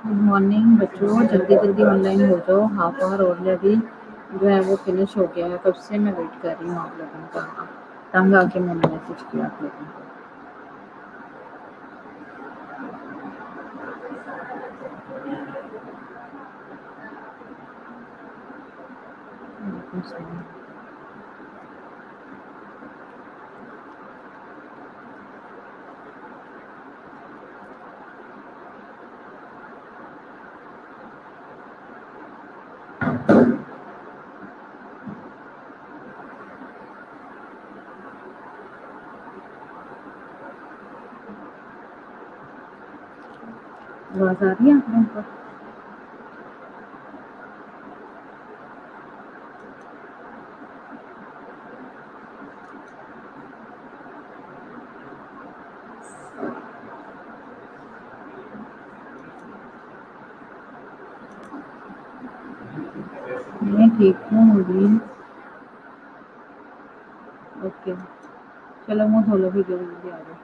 Good morning बच्चों, जल्दी जल्दी ऑनलाइन हो जाओ। हाफ आवर ऑलरेडी जो है वो फिनिश हो गया है। कब से मैं वेट कर रही हूँ आप लोगों का। तंग आके मैंने मैसेज किया आप लोगों को। वालेकुम सलाम। आवाज़ आ रही है आप लोगों को? मैं ठीक हूँ मुबीन। ओके चलो मुँह धो लो, भी जल्दी आ जाओ।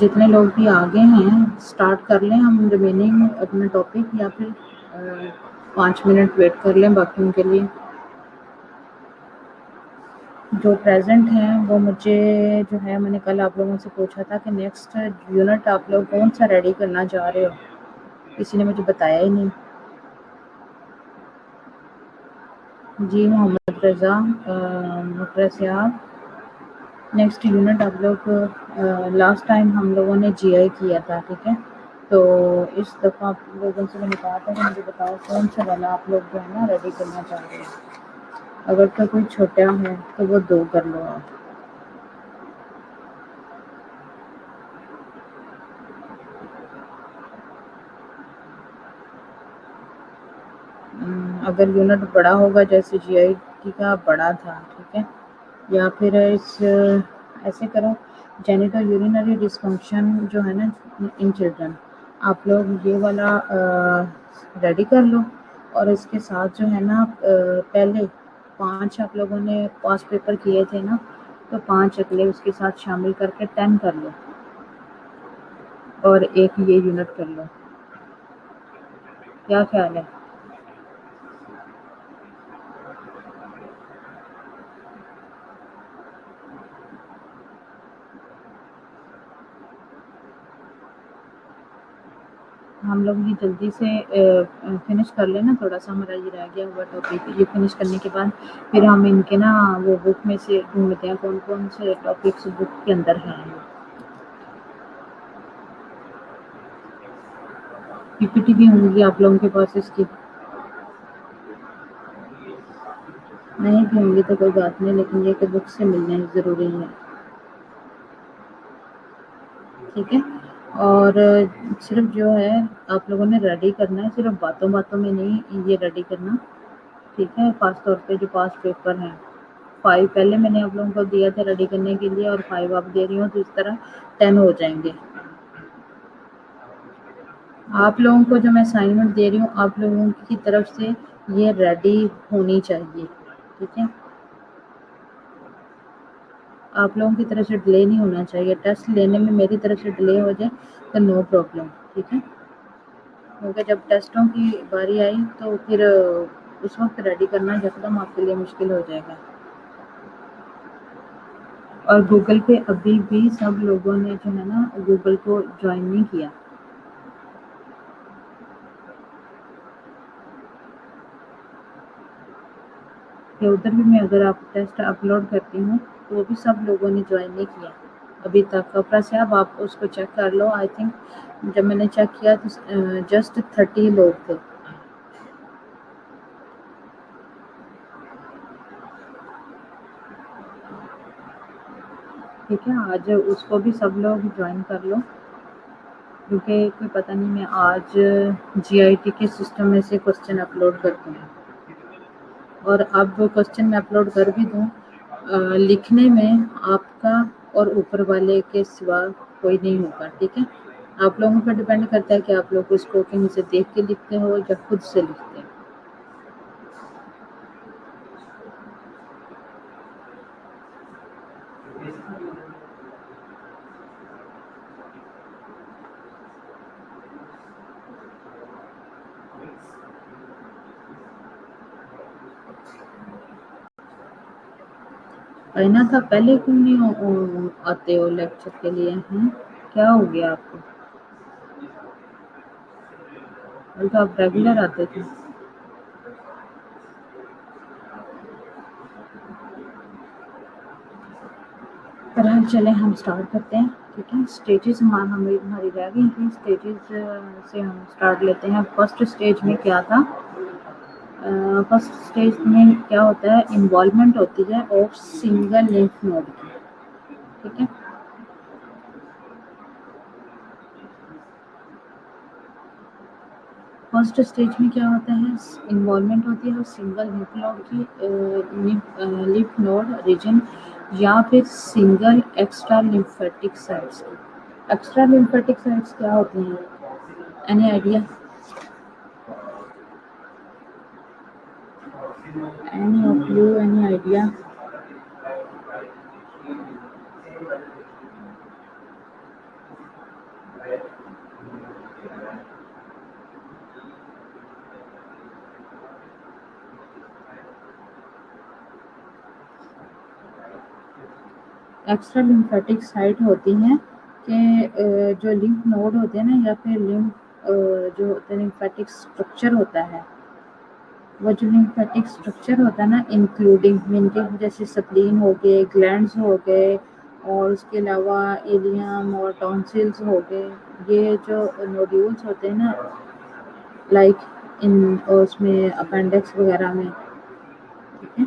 जितने लोग भी आगे हैं स्टार्ट कर लें हम रिमेनिंग अपना टॉपिक, या फिर 5 मिनट वेट कर लें बाकियों के लिए। जो प्रेजेंट हैं वो मुझे जो है, मैंने कल आप लोगों से पूछा था कि नेक्स्ट यूनिट आप लोग कौन सा रेडी करना चाह रहे हो, किसी ने मुझे बताया ही नहीं। जी मोहम्मद रज़ा, मुकरसियाब, नेक्स्ट यूनिट आप लोग लास्ट टाइम हम लोगों ने जीआई किया था, ठीक है। तो इस दफ़ा आप लोगों से मैंने कहा था कि मुझे बताओ कौन सा वाला आप लोग जो है ना रेडी करना चाह रहे हैं। अगर तो कोई छोटा है तो वो 2 कर लो आप। अगर यूनिट बड़ा होगा जैसे जीआईटी का बड़ा था, ठीक है, या फिर ऐसे करो, जेनिटल यूरिनरी डिस्फंक्शन जो है ना इन चिल्ड्रन, आप लोग ये वाला रेडी कर लो। और इसके साथ जो है ना पहले 5 आप लोगों ने पास पेपर किए थे ना, तो 5 अगले उसके साथ शामिल करके 10 कर लो और एक ये यूनिट कर लो। क्या ख्याल है? हम लोग ये जल्दी से फिनिश कर लेना, थोड़ा सा हमारा ये रह गया हुआ टॉपिक, ये फिनिश करने के बाद फिर हम इनके ना वो बुक में से ढूंढते हैं कौन कौन से टॉपिक्स बुक के अंदर हैं। पीपीटी भी होंगी आप लोगों के पास इसकी? नहीं भी होंगी तो कोई बात नहीं, लेकिन ये कि बुक से मिलने ज़रूरी है, ठीक है। और सिर्फ जो है आप लोगों ने रेडी करना है, सिर्फ बातों बातों में नहीं ये रेडी करना, ठीक है। खास तौर पे जो पास पेपर हैं, 5 पहले मैंने आप लोगों को दिया था रेडी करने के लिए और 5 अब दे रही हूँ, तो इस तरह 10 हो जाएंगे। आप लोगों को जो मैं असाइनमेंट दे रही हूँ आप लोगों की तरफ से ये रेडी होनी चाहिए, ठीक है। आप लोगों की तरफ से डिले नहीं होना चाहिए। टेस्ट लेने में मेरी तरफ से डिले हो जाए तो नो प्रॉब्लम, ठीक है। क्योंकि जब टेस्टों की बारी आई तो फिर उस वक्त रेडी करना यकदम आपके लिए मुश्किल हो जाएगा। और गूगल पे अभी भी सब लोगों ने जो है ना गूगल को ज्वाइन नहीं किया। या उधर भी मैं अगर आप टेस्ट अपलोड करती हूँ तो वो भी सब लोगों ने ज्वाइन नहीं किया अभी तक। कपड़ा से आप उसको चेक कर लो, आई थिंक जब मैंने चेक किया तो जस्ट 30 लोग थे। ठीक है, आज उसको भी सब लोग ज्वाइन कर लो, क्योंकि कोई पता नहीं मैं आज जीआईटी के सिस्टम में से क्वेश्चन अपलोड करती हूँ। और अब वो क्वेश्चन मैं अपलोड कर भी दूँ, लिखने में आपका और ऊपर वाले के सिवा कोई नहीं होगा, ठीक है। आप लोगों पर डिपेंड करता है कि आप लोग उसको कहीं से देख के लिखते हो या खुद से लिखते हो। कहना था पहले क्यों नहीं आते हो लेक्चर के लिए हैं? क्या हो गया आपको? तो आप रेगुलर आते थे। फिलहाल चले हम स्टार्ट करते हैं, ठीक है। स्टेजेस हमारी रह गई थी, स्टेजेस से हम स्टार्ट लेते हैं। फर्स्ट स्टेज में क्या था? फर्स्ट स्टेज में क्या होता है, इन्वॉल्वमेंट होती है ऑफ सिंगल लिम्फ नोड की, ठीक है। फर्स्ट स्टेज में क्या होता है, इन्वॉल्वमेंट होती है सिंगल लिम्फ नोड की, लिम्फ नोड रीजन या फिर सिंगल एक्स्ट्रा लिम्फेटिक साइट्स की। एक्स्ट्रा लिम्फेटिक साइट्स क्या होती हैं? Any idea? Any of you, any idea? Extra lymphatic site होती हैं कि जो लिम्फ नोड होते हैं ना, या फिर जो होते हैं लिम्फेटिक स्ट्रक्चर होता है, वो जो लिम्फेटिक स्ट्रक्चर होता है ना, इंक्लूडिंग मीन के जैसे स्प्लीन हो गए, ग्लैंड्स हो गए, और उसके अलावा इलियम और टॉन्सिल्स हो गए, ये जो नोड्यूल्स होते हैं ना, लाइक इन उसमें अपेंडिक्स वगैरह में, ठीक है,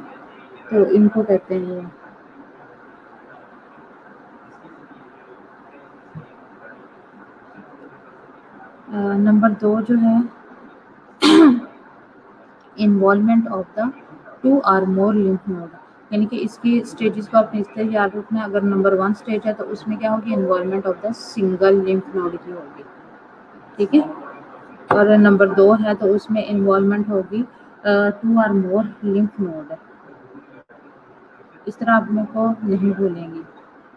तो इनको कहते हैं ये। नंबर 2 जो है इन्वॉल्वमेंट ऑफ द 2 और मोर लिम्फ नोड, यानी कि इसकी स्टेजेस को आपने इस तरह याद रखना है। अगर नंबर 1 स्टेज है तो उसमें क्या होगी, involvement of the single lymph node की होगी, ठीक है। और नंबर 2 है तो उसमें इन्वॉल्वमेंट होगी 2 और मोर लिम्फ नोड। इस तरह आप लोगों को नहीं भूलेंगी।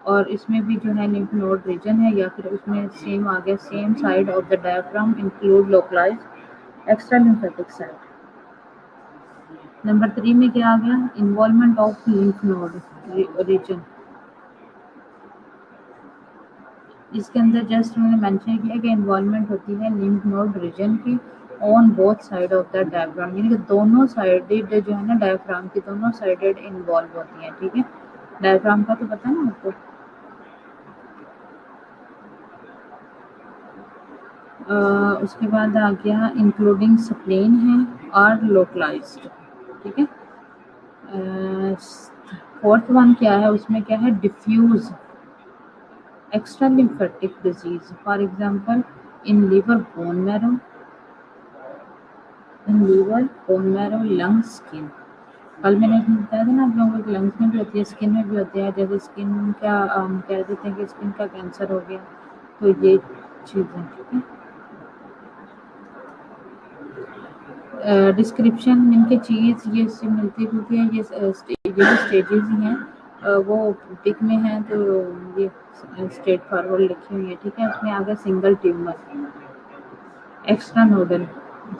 और इसमें भी जो है लिम्फ नोड रीजन है, या फिर उसमें सेम आ गया, same side of the diaphragm include localized extra lymphatic site. Number 3 में क्या आ गया, involvement of lymph node region. इसके अंदर जस्ट उन्होंने मेंशन किया कि इन्वॉल्वमेंट होती है लिम्फ नोड रीजन की on both side of the diaphragm, यानी कि दोनों साइडेड जो है ना, डायफ्राम की दोनों साइडेड इन्वॉल्व होती हैं, ठीक है। डायफ्राम का तो पता है ना आपको। उसके बाद आ गया इंक्लूडिंग स्प्लेन है और लोकलाइज्ड, ठीक है। फोर्थ वन क्या है, उसमें क्या है, diffuse extra lymphatic disease, for example in liver bone marrow, lung, skin. कल मैंने इसमें बताया था ना आप लोगों को, लंग्स में भी होती है, स्किन में भी होती है। जैसे स्किन का कह देते हैं कि स्किन का कैंसर हो गया, तो ये चीज़ें, ठीक है। डिस्क्रिप्शन इनकी चीज़ ये इससे मिलती जुलती है, ये जो स्टेजेस ही हैं वो पिक में हैं, तो ये स्ट्रेट फॉरवर्ड लिखी हुई है, ठीक है। उसमें आ गया single tumour, extra nodal,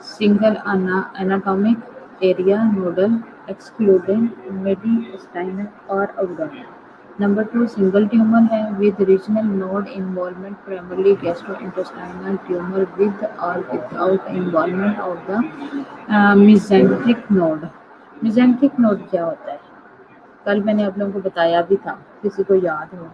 single anatomic area nodal, excluded mediastinal और अब्डोमिन। नंबर 2 सिंगल ट्यूमर है with regional node involvement, primarily gastrointestinal tumour with और without involvement of the mesenteric node. Mesenteric node क्या होता है, कल मैंने आप लोगों को बताया भी था, किसी को याद हो।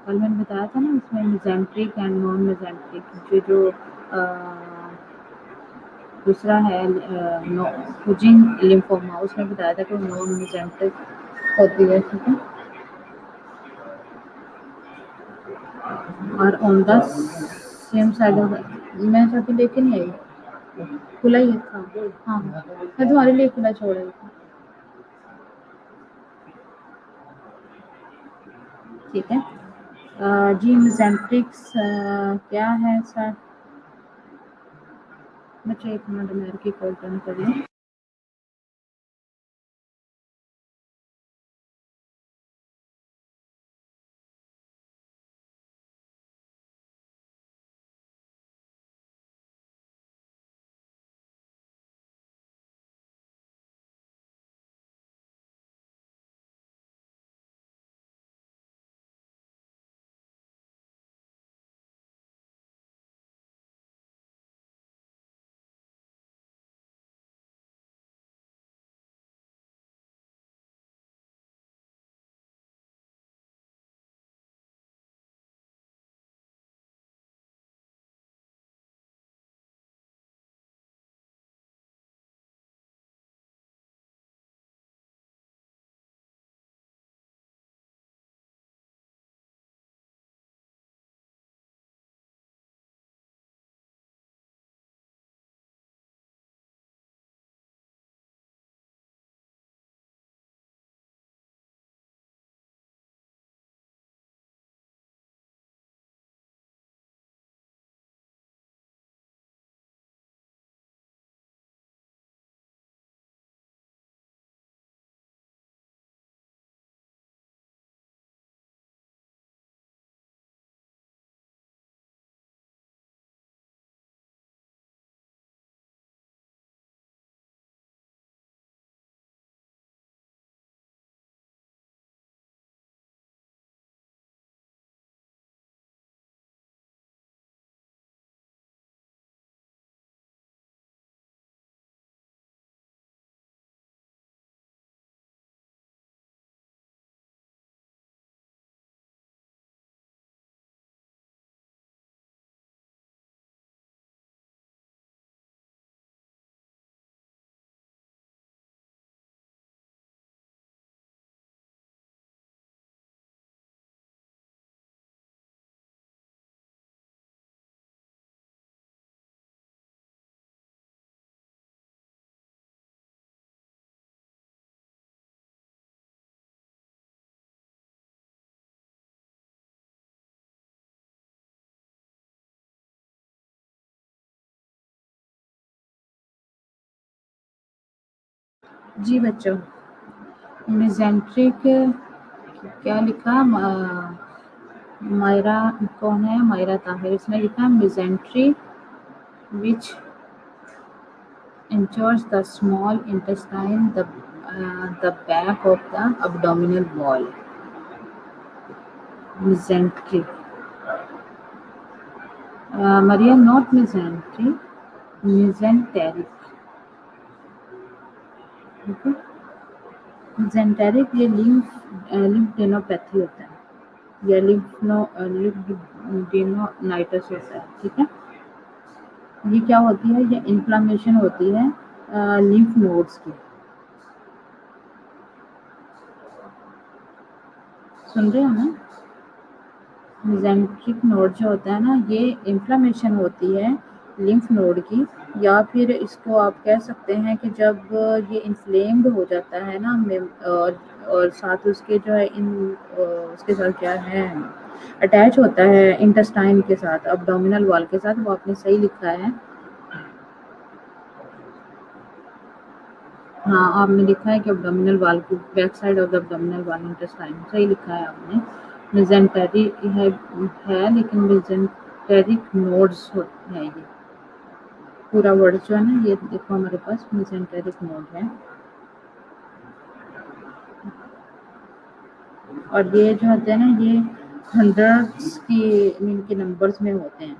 कल मैंने बताया था ना, इसमें मेसेंट्रिक एंड नॉन मेसेंट्रिक, जो दूसरा है हुजिंग लिम्फोमा, उसमें बताया था कि नॉन मेसेंट्रिक होती है, ठीक है। और on the same side of, मैं तो अभी लेके नहीं आई, खुला ही था। हाँ, मैं तुम्हारे लिए खुला छोड़ रही थी, ठीक है। जी मेसेंट्रिक्स क्या है सर, बच्चे एक मिनट मेरे की कॉल टर्न कर लें। जी बच्चों, मेजेंट्रिक क्या लिखा? मायरा कौन है? मायरा ताहिर, इसने लिखा mesentery which enters the small intestine, the back of the abdominal wall. Mesentery. Maria, not mesentery, mesenteric. Okay? Mesenteric ये lymphadenopathy होता है या lymphadenitis होता है, ठीक है। ये क्या होती है? ये इन्फ्लामेशन होती है लिम्फ नोड्स की। सुन रहे हो ना? मेसेंट्रिक नोड जो होता है ना, ये इन्फ्लामेशन होती है लिम्फ नोड की, या फिर इसको आप कह सकते हैं कि जब ये इन्फ्लेम्ड हो जाता है ना और साथ उसके जो है उसके साथ क्या है, अटैच होता है इंटेस्टाइन के साथ, अब्डोमिनल वॉल के साथ। वो आपने सही लिखा है। हाँ, आपने लिखा है कि अब्डोमिनल वॉल की back side of the abdominal wall intestine, सही लिखा है आपने। मेसेंटेरी है लेकिन मेसेंटेरिक नोड्स है ये पूरा वर्ड जो है ना। ये देखो हमारे पास मेसेंटेरिक नोड है, और ये जो होते हैं ना, ये हंड्रेड्स की इनके नंबर्स में होते हैं,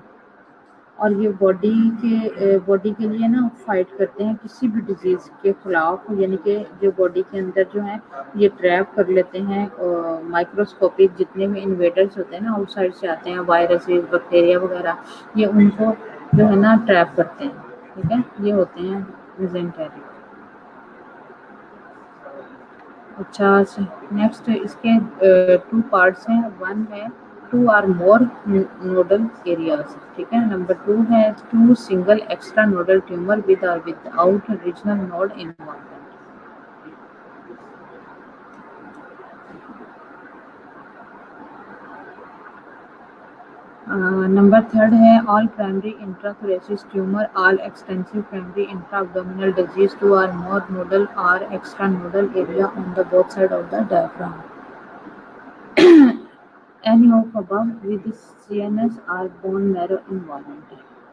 और ये बॉडी के लिए ना फाइट करते हैं किसी भी डिजीज के खिलाफ, यानी कि जो बॉडी के अंदर जो है ये ट्रैप कर लेते हैं। और माइक्रोस्कोपिक जितने भी इन्वेडर्स होते हैं ना, आउटसाइड से आते हैं, वायरसेस, बैक्टीरिया वगैरह, ये उनको जो है ना ट्रैप करते हैं, ठीक है। ये होते हैं मेसेंटेरिक। अच्छा, नेक्स्ट इसके 2 पार्ट्स हैं। वन है 2 or more nodal areas, ठीक है। नंबर 2 है 2 single extra nodal tumor with or without regional node involvement। Number 3 है all primary intrathoracic tumor, all extensive primary intra-abdominal disease, 2 or more nodal or extranodal area on the both side of the diaphragm। Any of above with CNS or bone marrow involvement,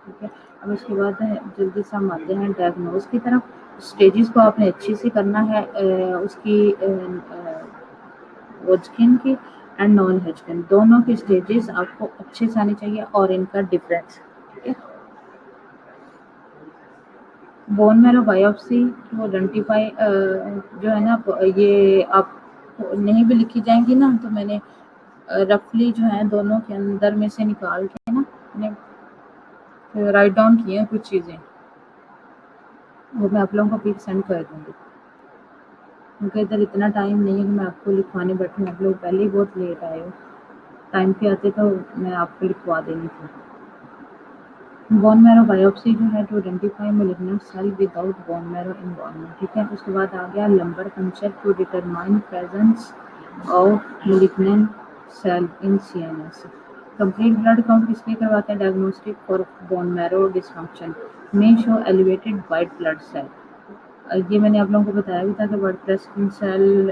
ठीक है। अब उसके बाद जल्दी से हम आते हैं डायग्नोज की तरफ। स्टेजेस को आपने अच्छी से करना है, उसकी होजकिन की एंड नॉन होजकिन दोनों की स्टेजेस आपको अच्छे से आनी चाहिए, और इनका डिफरेंस, ठीक है। Bone marrow biopsy to identify जो है ना, ये आप नहीं भी लिखी जाएंगी ना, तो मैंने रफली जो है दोनों के अंदर में से निकाल के ना मैंने राइट डाउन किए हैं कुछ चीज़ें, वो मैं आप लोगों को पिक सेंड कर दूँगी, क्योंकि इधर इतना टाइम नहीं है कि मैं आपको लिखवाने बैठूँ। आप लोग पहले ही बहुत लेट आए हो, टाइम पे आते तो मैं आपको लिखवा देनी थी। बोन मैरो बायोप्सी जो है to identify malignant cell without bone marrow involvement, ठीक है। उसके बाद आ गया lumbar puncture to determine presence of malignant cell in CNS. Complete blood count किस लिए करवाते हैं? Diagnostic for bone marrow dysfunction में show elevated white blood cell. ये मैंने आप लोगों को बताया भी था कि ब्लड प्रेशर सेल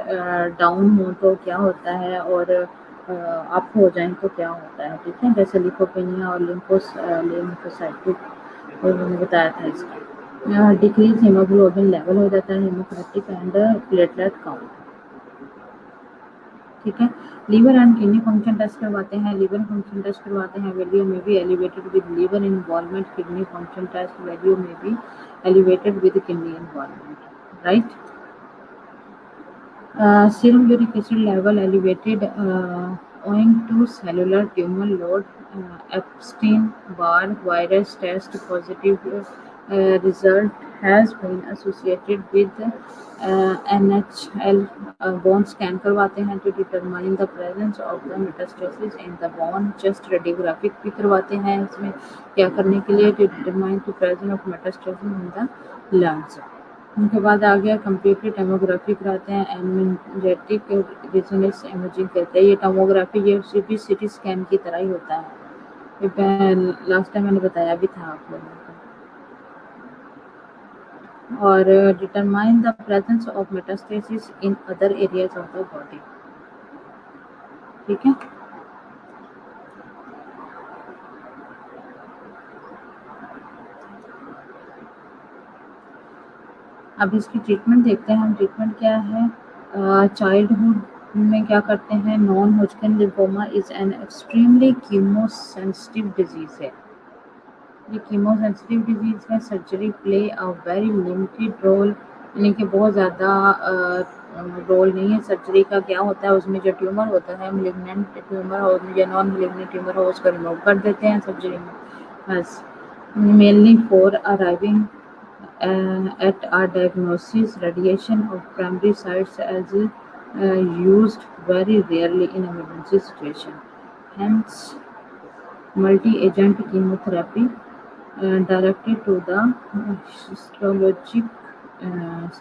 डाउन हो तो क्या होता है, और अप हो जाए तो क्या होता है, ठीक है। जैसे लिपोपेनिया और लिम्फोसाइटिक, और मैंने बताया था इसका। डिक्रीज हीमोग्लोबिन लेवल हो जाता है, हीमोक्रेटिक एंड प्लेटलेट काउंट, ठीक है। Liver and kidney function test करवाते हैं, लीवर फंक्शन टेस्ट करवाते हैं, वैल्यू में भी elevated with liver involvement. Kidney function test value में भी elevated with kidney involvement, right. Serum uric acid level elevated owing to cellular tumor load. Epstein-Barr virus test positive result has been associated with NHL bone scan करवाते हैं to determine the presence of the metastasis in the bone। chest radiographic भी करवाते हैं इसमें क्या करने के लिए? to determine the presence of metastasis in the lungs। उनके बाद आ गया कंप्यूटर टोमोग्राफी कराते हैं, एनर्जेटिक रेजोनेंस इमेजिंग करते हैं। ये टोमोग्राफी ये भी सिटी स्कैन की तरह ही होता है, ये लास्ट टाइम मैंने बताया भी था आप लोगों को। और determine the presence of metastasis in other areas of the body. ठीक है, अब इसकी ट्रीटमेंट देखते हैं हम। ट्रीटमेंट क्या है? चाइल्डहुड में क्या करते हैं, non Hodgkin lymphoma is an extremely chemosensitive disease है। ये कीमोसेंसिटिव डिजीज है। Surgery play a very limited role, यानी कि बहुत ज़्यादा रोल नहीं है सर्जरी का। क्या होता है उसमें, जो ट्यूमर होता है, मेलिग्नेंट ट्यूमर हो या नॉन मेलिग्नेंट ट्यूमर हो, उसको रिमूव कर देते हैं सर्जरी में बस। Mainly for arriving at our diagnosis, radiation of primary sites is used very rarely in emergency situation. Hence, multi-agent chemotherapy directed to the histologic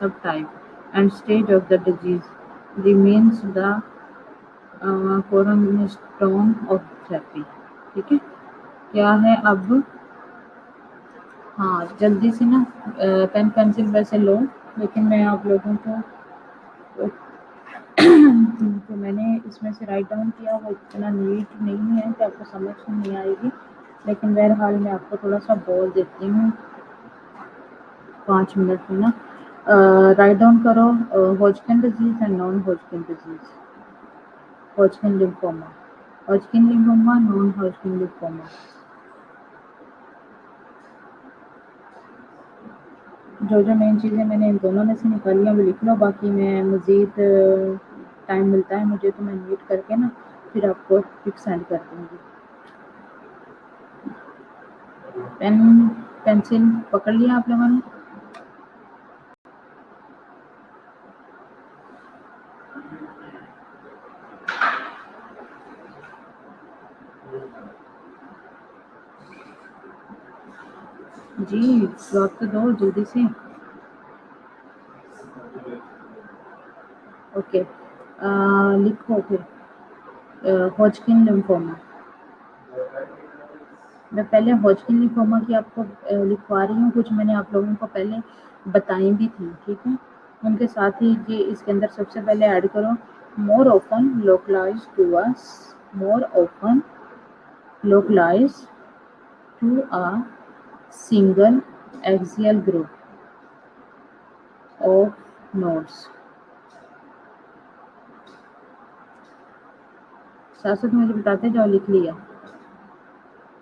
subtype and stage of the disease remains the cornerstone of therapy। ठीक है, क्या है अब? हाँ, जल्दी से ना pen pencil वैसे लो, लेकिन मैं आप लोगों को जो मैंने इसमें से राइट डाउन किया वो इतना नीट नहीं है कि आपको समझ नहीं आएगी, लेकिन बहरहाल मैं आपको थोड़ा सा बोल देती हूँ 5 मिनट में ना। राइट डाउन करो, Hodgkin disease and non Hodgkin disease. Hodgkin lymphoma, Hodgkin lymphoma, non Hodgkin lymphoma. जो जो मेन चीज़ें मैंने इन दोनों में से निकाली हैं वो लिख लो, बाकी मैं मज़ीद टाइम मिलता है मुझे तो मैं नीट करके ना फिर आपको पिक सेंड कर दूँगी। पेन पेंसिल पकड़ लिया आप लोगों ने? जी, जवाब तो दो जल्दी से। ओके, लिखो फिर हॉजकिन लिम्फोमा। मैं पहले हॉजकिन लिम्फोमा की आपको लिखवा रही हूँ, कुछ मैंने आप लोगों को पहले बताई भी थी। ठीक है, उनके साथ ही ये इसके अंदर सबसे पहले ऐड करो, more often localize to us, more often localized to a single axial group of nodes। साथ साथ मुझे बताते जाओ, लिख लिया?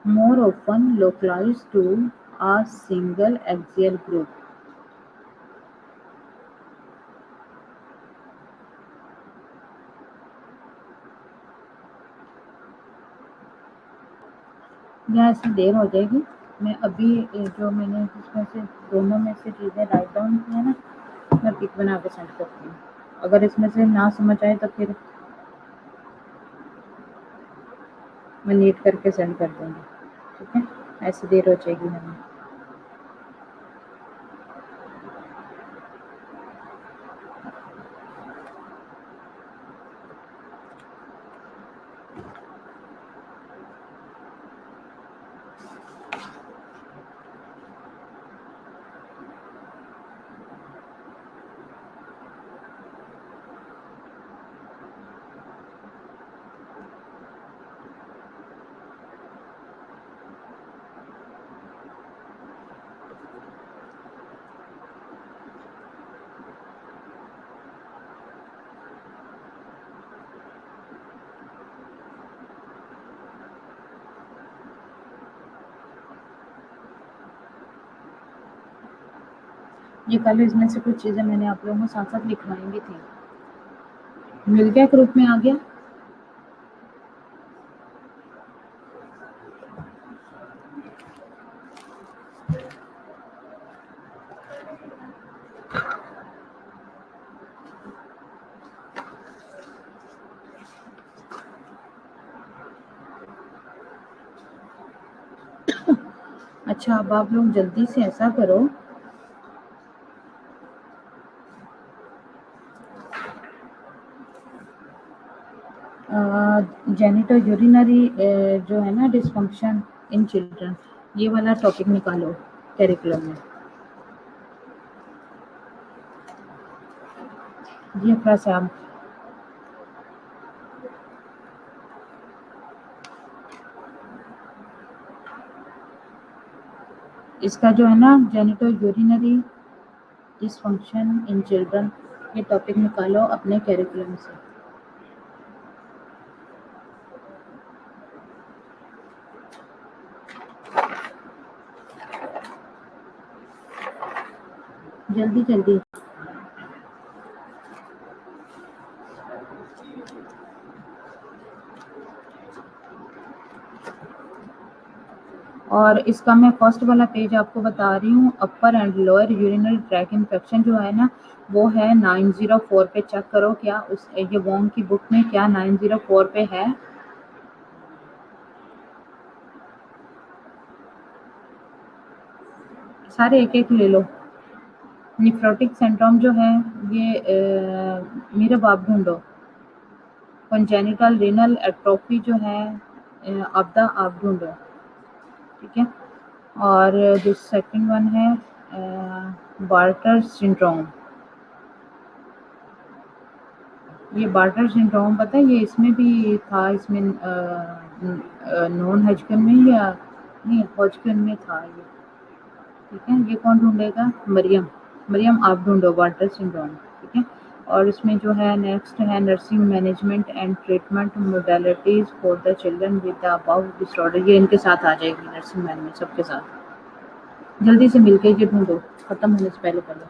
more often localized to a single axial group। यहाँ ऐसी देर हो जाएगी, मैं अभी जो मैंने इसमें से दोनों में से चीज़ें राइट डाउन की है ना, मैं पिक बना के सेंड करती हूँ। अगर इसमें से ना समझ आए तो फिर मैं नीट करके सेंड कर दूँगी। ठीक है, ऐसी देर हो जाएगी हमें। ये कल इसमें से कुछ चीज़ें मैंने आप लोगों को साथ साथ लिखवाई भी थी। मिल गया, ग्रुप में आ गया? अच्छा, अब आप लोग जल्दी से ऐसा करो, जेनिटो यूरिनरी जो है ना डिस्फंक्शन इन चिल्ड्रन, ये वाला टॉपिक निकालो करिकुलम में। जी अफरा साहब, इसका जो है ना genito urinary dysfunction in children, ये टॉपिक निकालो अपने कैरिकुलम से। जल्दी जल्दी। और इसका मैं फर्स्ट वाला पेज आपको बता रही हूँ। Upper and lower urinary tract infection जो है ना, वो है 904 पे। चेक करो क्या उस ये वोंग की बुक में क्या 904 पे है। सारे एक एक ले लो। निफ्रोटिक सिंड्रोम जो है ये मेरे बाप ढूंढो। कंजेनिटल रीनल एट्रोफी जो है आपदा आप ढूंढो, ठीक है। और जो सेकंड वन है बार्टर सिंड्रोम। ये बार्टर सिंड्रोम पता है, ये इसमें भी था, इसमें नॉन हॉजकिन में या नहीं हॉजकिन में था ये, ठीक है। ये कौन ढूंढेगा? मरियम। मरियम आप ढूंढो बार्टर सिंड्रोम, ठीक है। और इसमें जो है नेक्स्ट है nursing management and treatment modalities for the children with the above disorder. ये इनके साथ आ जाएगी, नर्सिंग मैनेजमेंट सबके साथ। जल्दी से मिलके ये ढूंढो, खत्म होने से पहले पहले।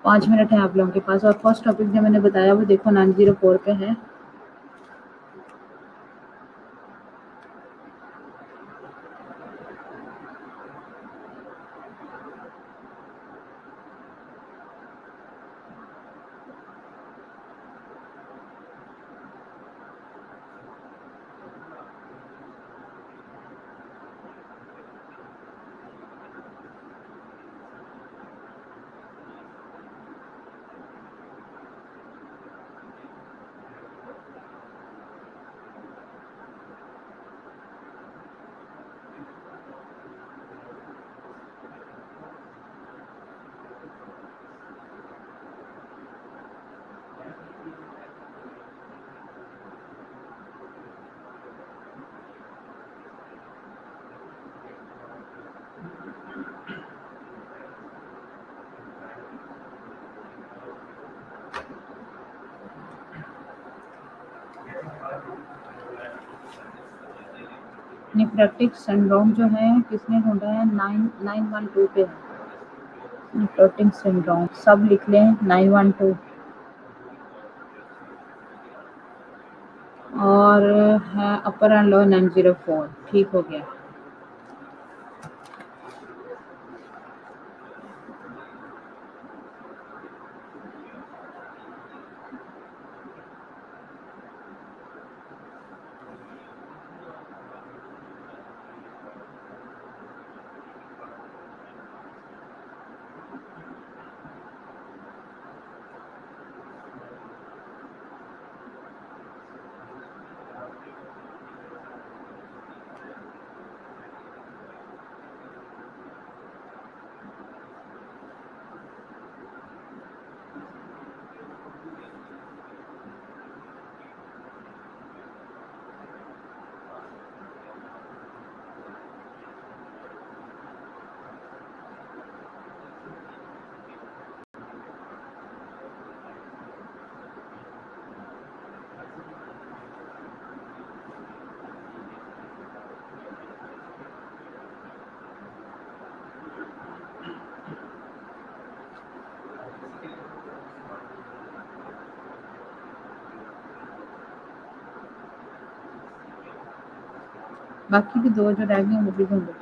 5 मिनट है आप लोगों के पास। और फर्स्ट टॉपिक जो मैंने बताया वो देखो 904 पे है। निफ्रोटिक सिंड्रोम जो है किसने ढूंढा है? 912 पे है निफ्रोटिक सिंड्रोम। सब लिख लें 912। और है अपर एंड लोअर 904। ठीक हो गया। बाकी भी दो जो रह गए वो भी ढूंढ लो।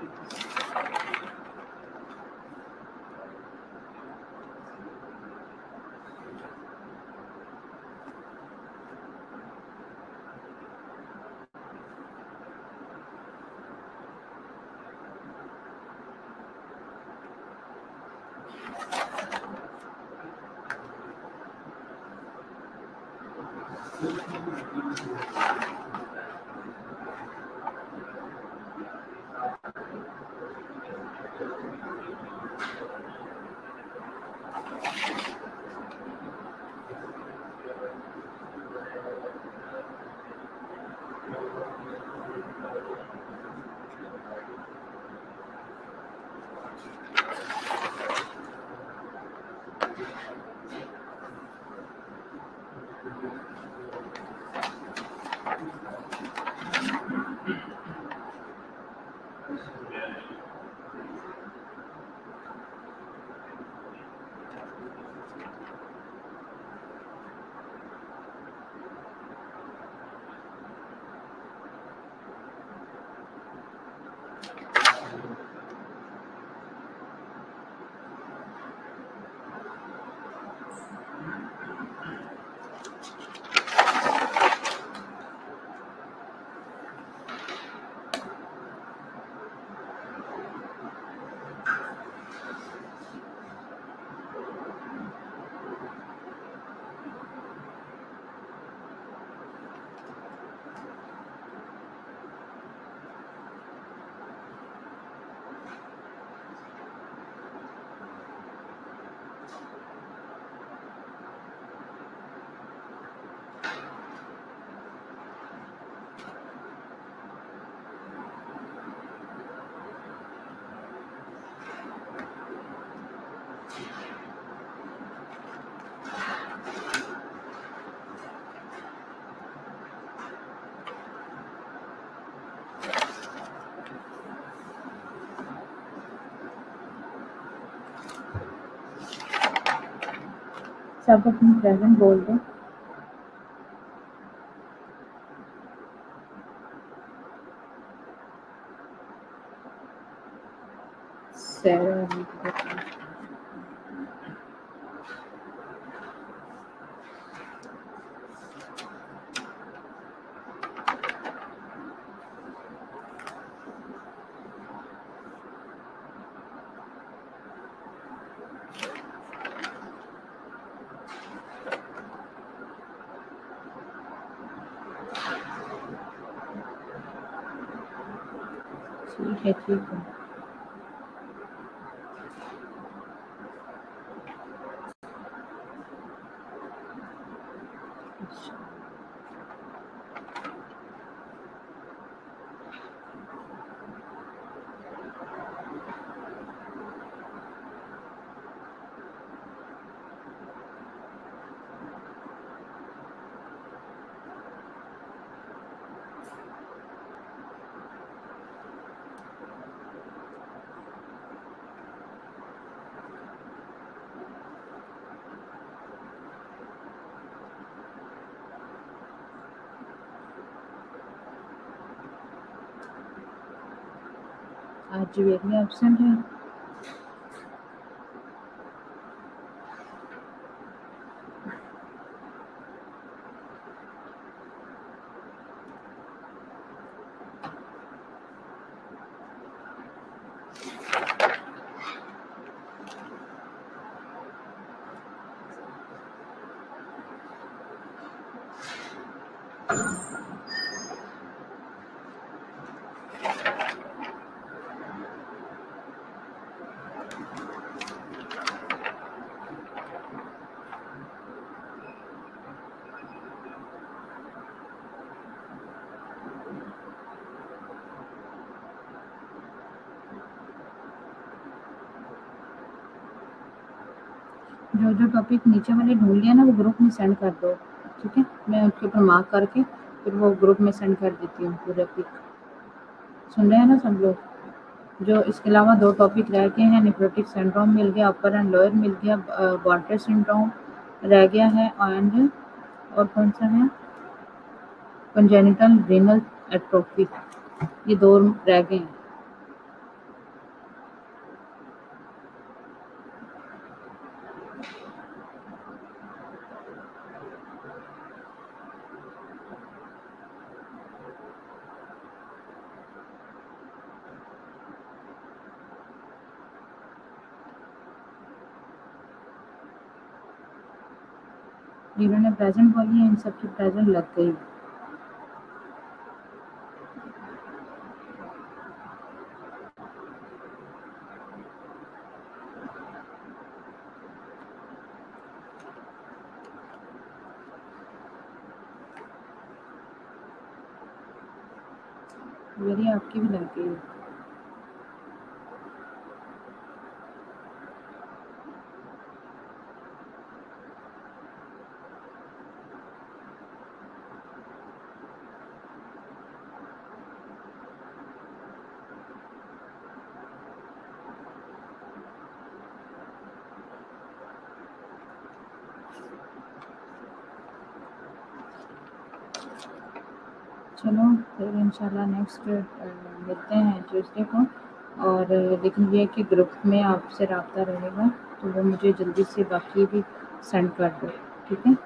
सब अपनी प्रेजेंट बोल दो। सेवन। ठीक है, ठीक है। आज ज्वेलरी एब्सेंट है। जो जो टॉपिक नीचे मैंने ढूंढ लिया ना वो ग्रुप में सेंड कर दो, ठीक है? मैं उसके ऊपर मार्क करके फिर वो ग्रुप में सेंड कर देती हूँ पूरा पिक। सुन रहे हैं ना सब लोग? जो इसके अलावा 2 टॉपिक रह गए हैं, नेफ्रोटिक सिंड्रोम मिल गया, अपर एंड लोअर मिल गया, गॉड्रे सिंड्रोम रह गया है एंड और कौन सा है? Congenital renal atrophy. ये 2 रह गए हैं। जिन्होंने प्रेजेंट बोली है इन सबकी प्रेजेंट लग गई। मेरी आपकी भी लग गई है। चलो फिर इंशाल्लाह नेक्स्ट मिलते हैं ट्यूसडे को। और लेकिन ये है कि ग्रुप में आपसे रब्ता रहेगा तो वो मुझे जल्दी से बाकी भी सेंड कर दो, ठीक है?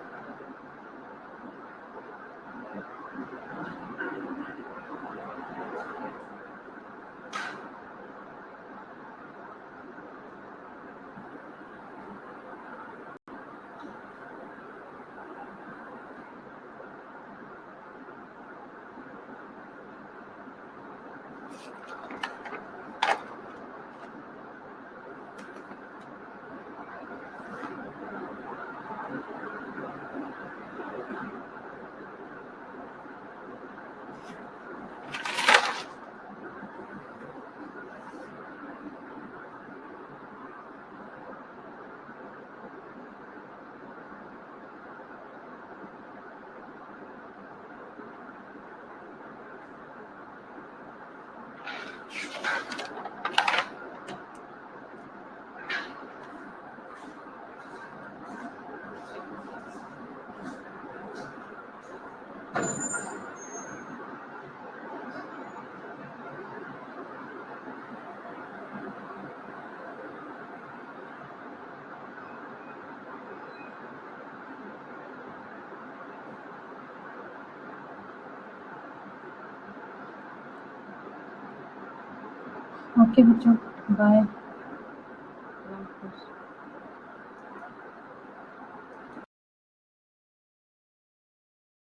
ओके बच्चों, बाय। अल्लाह हाफ़िज़।